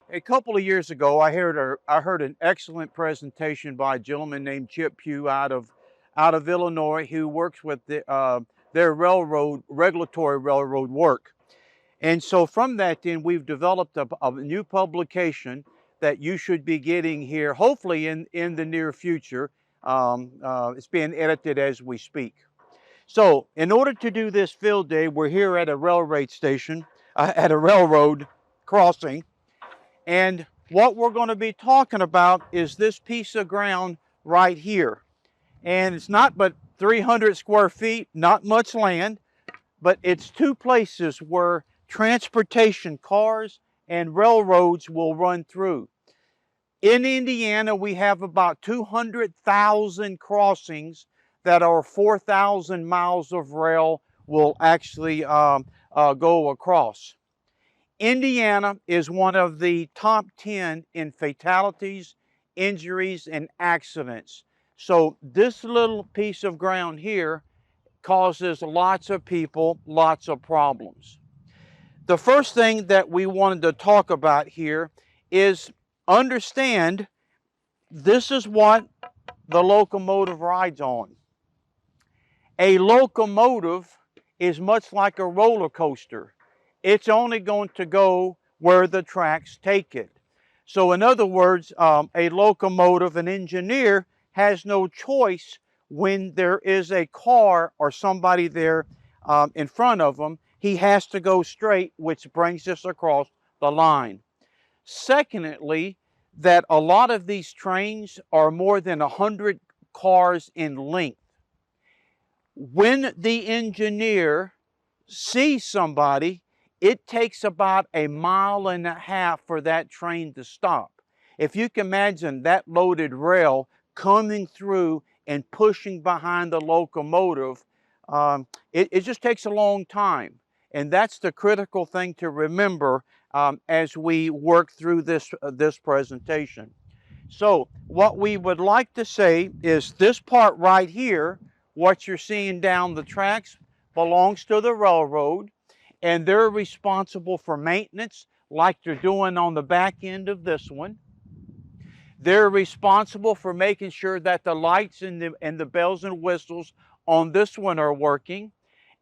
A couple of years ago, I heard an excellent presentation by a gentleman named Chip Pugh out of Illinois, who works with their regulatory railroad work. And so from that, then we've developed a new publication that you should be getting here, hopefully in the near future. It's being edited as we speak. So in order to do this field day, we're here at a railroad station, at a railroad crossing. And what we're going to be talking about is this piece of ground right here. And it's not but 300 square feet, not much land, but it's two places where transportation, cars and railroads will run through. In Indiana, we have about 200,000 crossings that are 4,000 miles of rail will actually go across. Indiana is one of the top 10 in fatalities, injuries, and accidents. So this little piece of ground here causes lots of people lots of problems. The first thing that we wanted to talk about here is understand this is what the locomotive rides on. A locomotive is much like a roller coaster. It's only going to go where the tracks take it. So in other words, a locomotive, an engineer has no choice when there is a car or somebody there in front of them. He has to go straight, which brings us across the line. Secondly, that a lot of these trains are more than 100 cars in length. When the engineer sees somebody, it takes about 1.5 miles for that train to stop. If you can imagine that loaded rail coming through and pushing behind the locomotive, it just takes a long time. And that's the critical thing to remember as we work through this presentation. So what we would like to say is this part right here, what you're seeing down the tracks, belongs to the railroad, and they're responsible for maintenance like they're doing on the back end of this one. They're responsible for making sure that the lights and the bells and whistles on this one are working.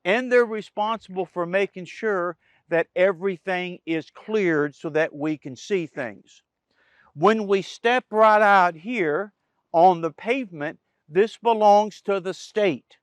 And they're responsible for making sure that everything is cleared so that we can see things. When we step right out here on the pavement, this belongs to the state.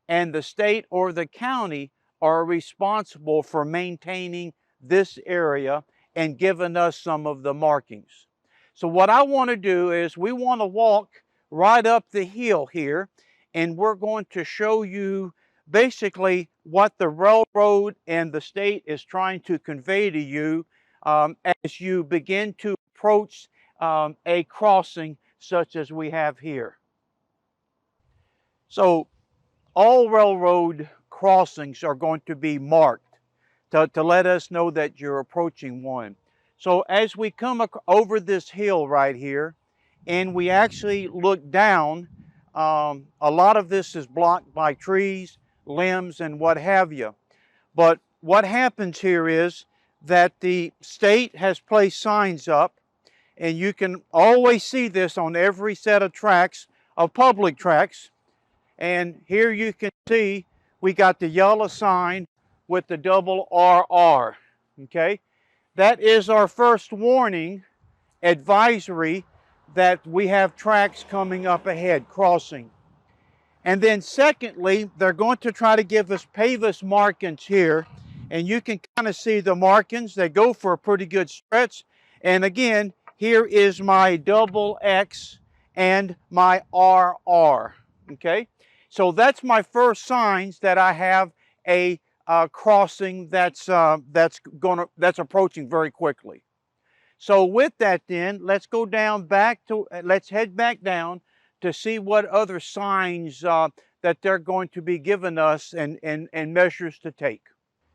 And the state or the county are responsible for maintaining this area and giving us some of the markings. So what I want to do is we want to walk right up the hill here, and we're going to show you basically what the railroad and the state is trying to convey to you as you begin to approach a crossing such as we have here. So all railroad crossings are going to be marked to let us know that you're approaching one. So as we come over this hill right here and we actually look down, a lot of this is blocked by trees, limbs, and what have you. But what happens here is that the state has placed signs up, and you can always see this on every set of tracks, of public tracks. And here you can see we got the yellow sign with the double RR, okay? That is our first warning, advisory, that we have tracks coming up ahead, crossing. And then secondly, they're going to try to give us pavus markings here, and you can kind of see the markings. They go for a pretty good stretch. And again, here is my double X and my RR, okay? So that's my first signs that I have a crossing that's approaching very quickly. So with that then, let's go down let's head back down to see what other signs that they're going to be giving us and measures to take.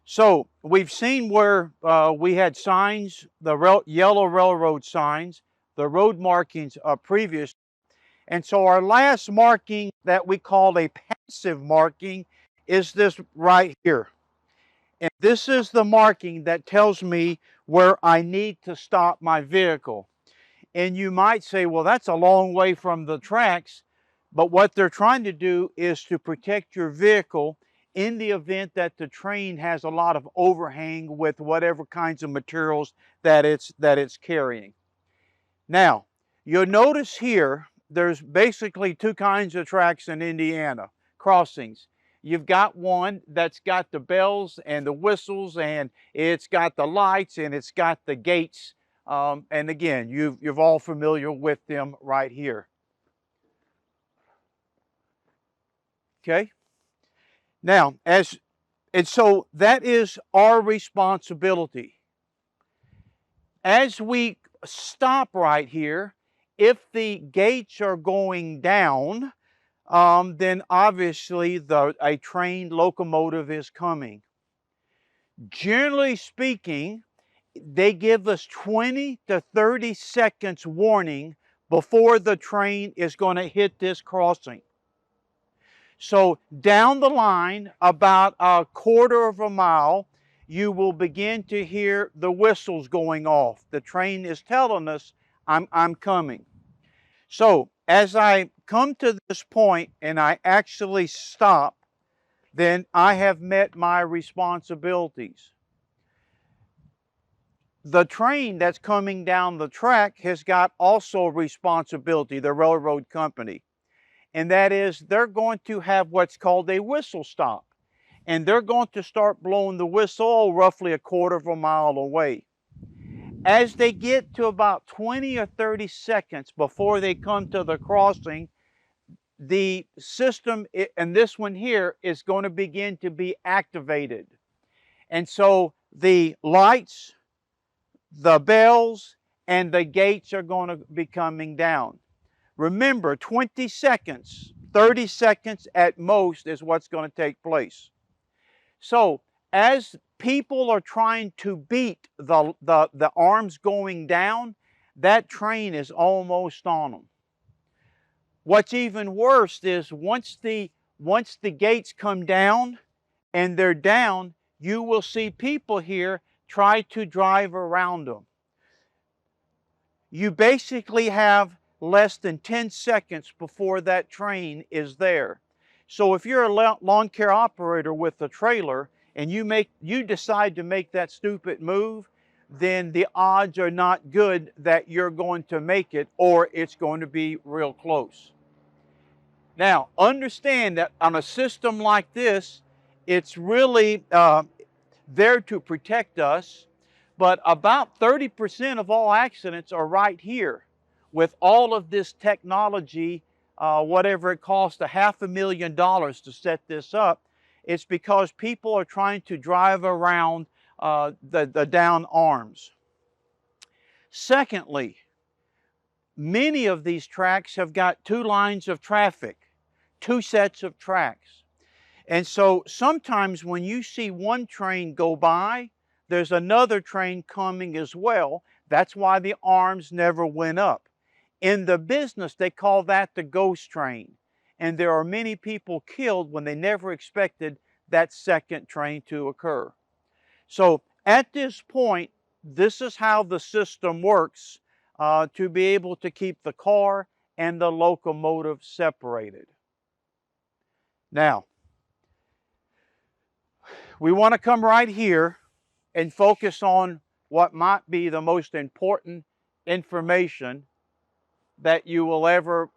So we've seen where we had signs, the yellow railroad signs, the road markings previous. And so our last marking that we call a passive marking is this right here. And this is the marking that tells me where I need to stop my vehicle. And you might say, well, that's a long way from the tracks. But what they're trying to do is to protect your vehicle in the event that the train has a lot of overhang with whatever kinds of materials that it's carrying. Now, you'll notice here, there's basically two kinds of tracks in Indiana, crossings. You've got one that's got the bells and the whistles, and it's got the lights, and it's got the gates. And again, you're all familiar with them right here. Okay? Now, and so that is our responsibility. As we stop right here, if the gates are going down, then obviously a trained locomotive is coming. Generally speaking, they give us 20 to 30 seconds warning before the train is going to hit this crossing. So down the line, about a quarter of a mile, you will begin to hear the whistles going off. The train is telling us, I'm coming. So as I come to this point and I actually stop, then I have met my responsibilities. The train that's coming down the track has got also a responsibility, the railroad company. And that is, they're going to have what's called a whistle stop. And they're going to start blowing the whistle roughly a quarter of a mile away. As they get to about 20 or 30 seconds before they come to the crossing, the system, and this one here, is going to begin to be activated. And so the lights, the bells, and the gates are going to be coming down. Remember, 20 seconds, 30 seconds at most is what's going to take place. So as people are trying to beat the arms going down, that train is almost on them. What's even worse is once the gates come down and they're down, you will see people here try to drive around them. You basically have less than 10 seconds before that train is there. So if you're a lawn care operator with a trailer and you decide to make that stupid move, then the odds are not good that you're going to make it, or it's going to be real close. Now, understand that on a system like this, it's really there to protect us, but about 30% of all accidents are right here. With all of this technology, whatever it costs, $500,000 to set this up, it's because people are trying to drive around the down arms. Secondly, many of these tracks have got two lines of traffic, two sets of tracks. And so sometimes when you see one train go by, there's another train coming as well. That's why the arms never went up. In the business, they call that the ghost train. And there are many people killed when they never expected that second train to occur. So at this point, this is how the system works to be able to keep the car and the locomotive separated. Now, we want to come right here and focus on what might be the most important information that you will ever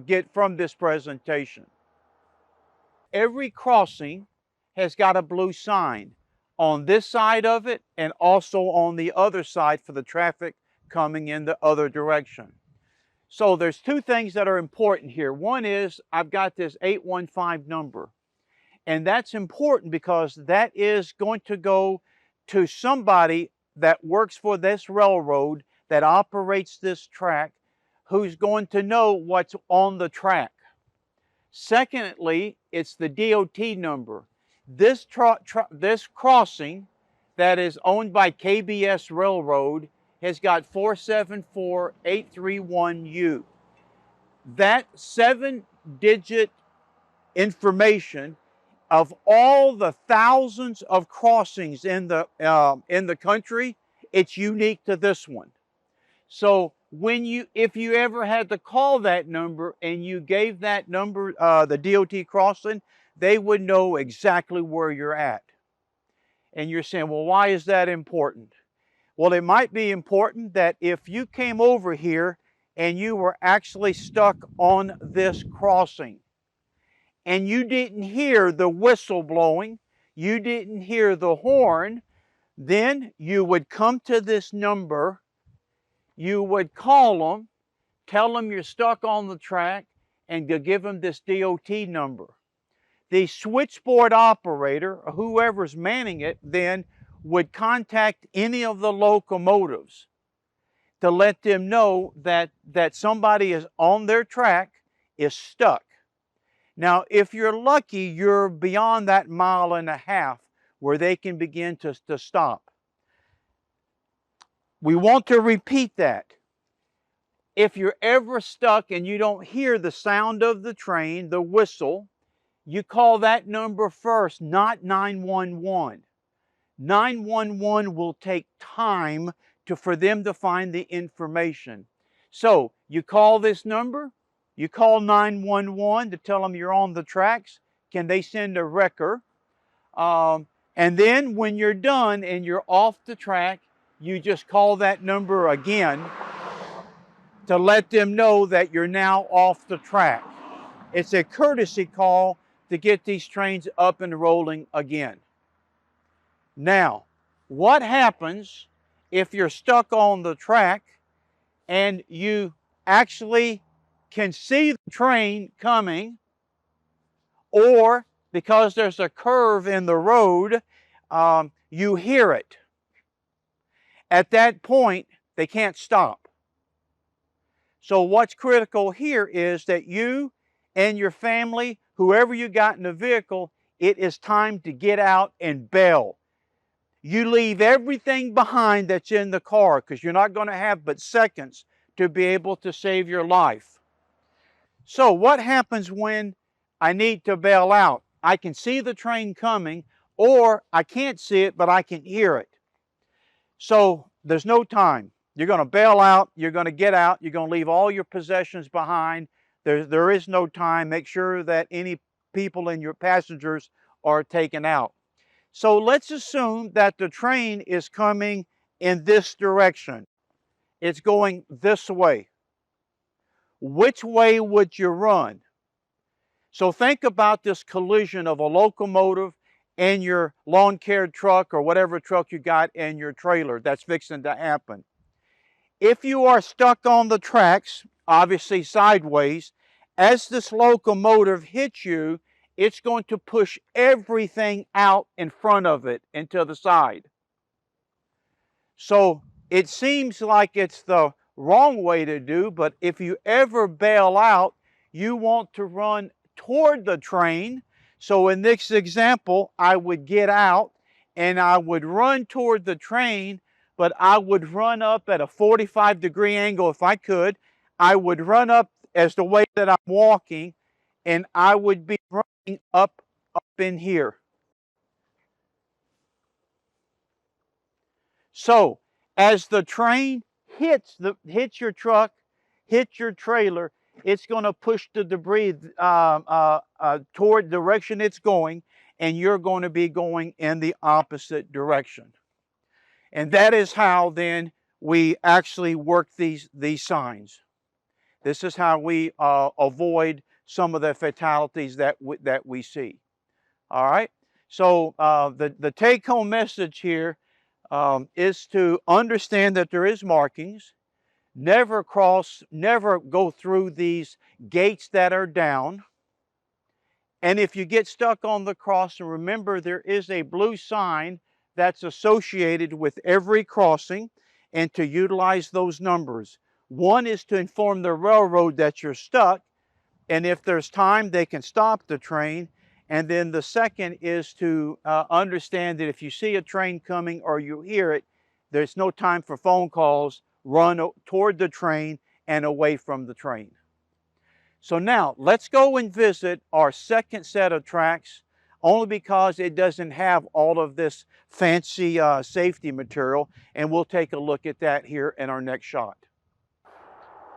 get from this presentation. Every crossing has got a blue sign on this side of it and also on the other side for the traffic coming in the other direction. So there's two things that are important here. One is I've got this 815 number, and that's important because that is going to go to somebody that works for this railroad that operates this track, who's going to know what's on the track. Secondly, it's the DOT number. This crossing that is owned by KBS Railroad has got 474831U. That 7-digit information of all the thousands of crossings in the country It's unique to this one. So if you ever had to call that number and you gave that number, the DOT crossing, they would know exactly where you're at. And you're saying, well, why is that important? Well, it might be important that if you came over here and you were actually stuck on this crossing and you didn't hear the whistle blowing, you didn't hear the horn, then you would come to this number, you would call them, tell them you're stuck on the track, and to give them this DOT number. The switchboard operator, or whoever's manning it, then would contact any of the locomotives to let them know that somebody is on their track, is stuck. Now, if you're lucky, you're beyond that 1.5 miles where they can begin to stop. We want to repeat that. If you're ever stuck and you don't hear the sound of the train, the whistle, you call that number first, not 911. 911 will take time for them to find the information. So you call this number, you call 911 to tell them you're on the tracks. Can they send a wrecker? And then when you're done and you're off the track, you just call that number again to let them know that you're now off the track. It's a courtesy call to get these trains up and rolling again. Now, what happens if you're stuck on the track and you actually can see the train coming, or because there's a curve in the road, you hear it? At that point, they can't stop. So what's critical here is that you and your family, whoever you got in the vehicle, it is time to get out and bail. You leave everything behind that's in the car because you're not going to have but seconds to be able to save your life. So what happens when I need to bail out? I can see the train coming, or I can't see it, but I can hear it. So there's no time. You're going to bail out, you're going to get out, you're going to leave all your possessions behind. There is no time. Make sure that any people and your passengers are taken out. So let's assume that the train is coming in this direction. It's going this way. Which way would you run? So think about this collision of a locomotive and your lawn care truck or whatever truck you got and your trailer that's fixing to happen. If you are stuck on the tracks, obviously sideways, as this locomotive hits you, it's going to push everything out in front of it and to the side. So it seems like it's the wrong way to do, but if you ever bail out, you want to run toward the train. So in this example, I would get out and I would run toward the train, but I would run up at a 45-degree angle if I could. I would run up as the way that I'm walking, and I would be running up in here. So as the train hits your truck, hits your trailer, it's going to push the debris toward the direction it's going, and you're going to be going in the opposite direction. And that is how then we actually work these signs. This is how we avoid some of the fatalities that we see. All right. So the take-home message here is to understand that there is markings. Never go through these gates that are down. And if you get stuck on the crossing, remember there is a blue sign that's associated with every crossing, and to utilize those numbers. One is to inform the railroad that you're stuck, and if there's time, they can stop the train. And then the second is to understand that if you see a train coming or you hear it, there's no time for phone calls. Run toward the train and away from the train. So now let's go and visit our second set of tracks. only because it doesn't have all of this fancy safety material, and we'll take a look at that here in our next shot.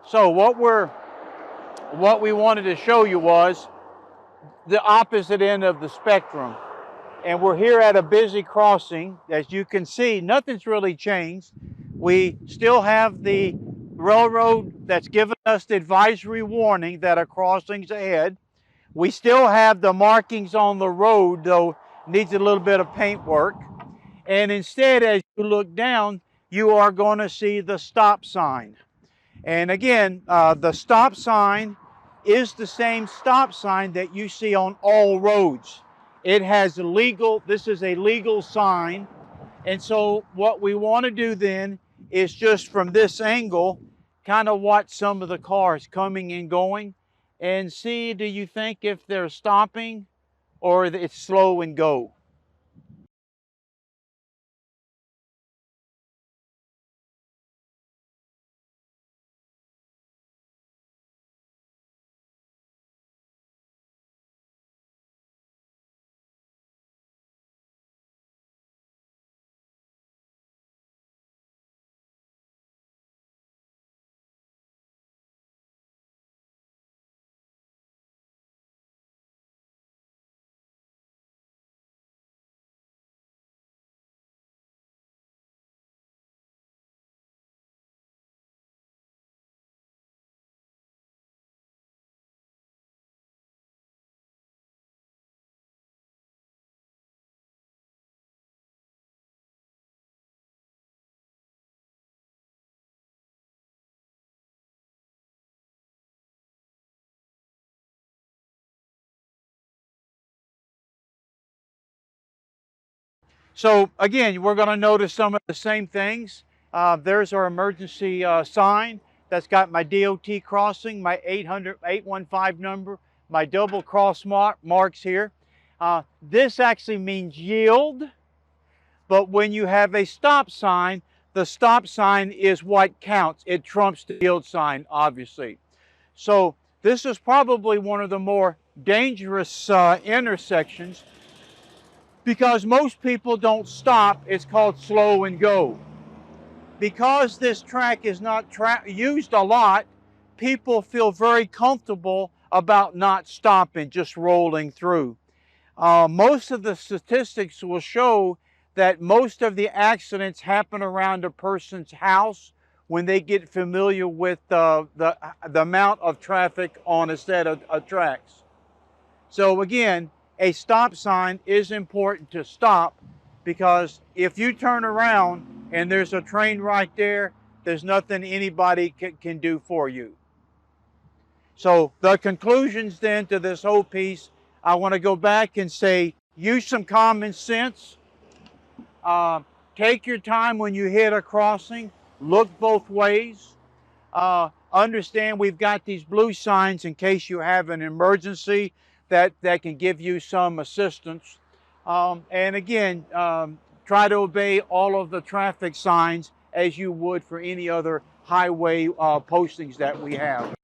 So what we wanted to show you was the opposite end of the spectrum. And we're here at a busy crossing. As you can see, nothing's really changed. We still have the railroad that's given us the advisory warning that a crossing's ahead. We still have the markings on the road, though needs a little bit of paint work. And instead, as you look down, you are going to see the stop sign. And again, the stop sign is the same stop sign that you see on all roads. It has this is a legal sign. And so what we want to do then is just from this angle, kind of watch some of the cars coming and going and see, do you think if they're stopping or it's slow and go? So again, we're going to notice some of the same things. There's our emergency sign that's got my DOT crossing, my 815 number, my double cross marks here. This actually means yield, but when you have a stop sign, the stop sign is what counts. It trumps the yield sign, obviously. So this is probably one of the more dangerous intersections, because most people don't stop. It's called slow and go. Because this track is not used a lot, people feel very comfortable about not stopping, just rolling through. Most of the statistics will show that most of the accidents happen around a person's house when they get familiar with the amount of traffic on a set of tracks. So again, a stop sign is important to stop, because if you turn around and there's a train right there, there's nothing anybody can do for you. So the conclusions then to this whole piece, I want to go back and say, use some common sense. Take your time when you hit a crossing. Look both ways. Understand we've got these blue signs in case you have an emergency that can give you some assistance. And again, try to obey all of the traffic signs as you would for any other highway postings that we have.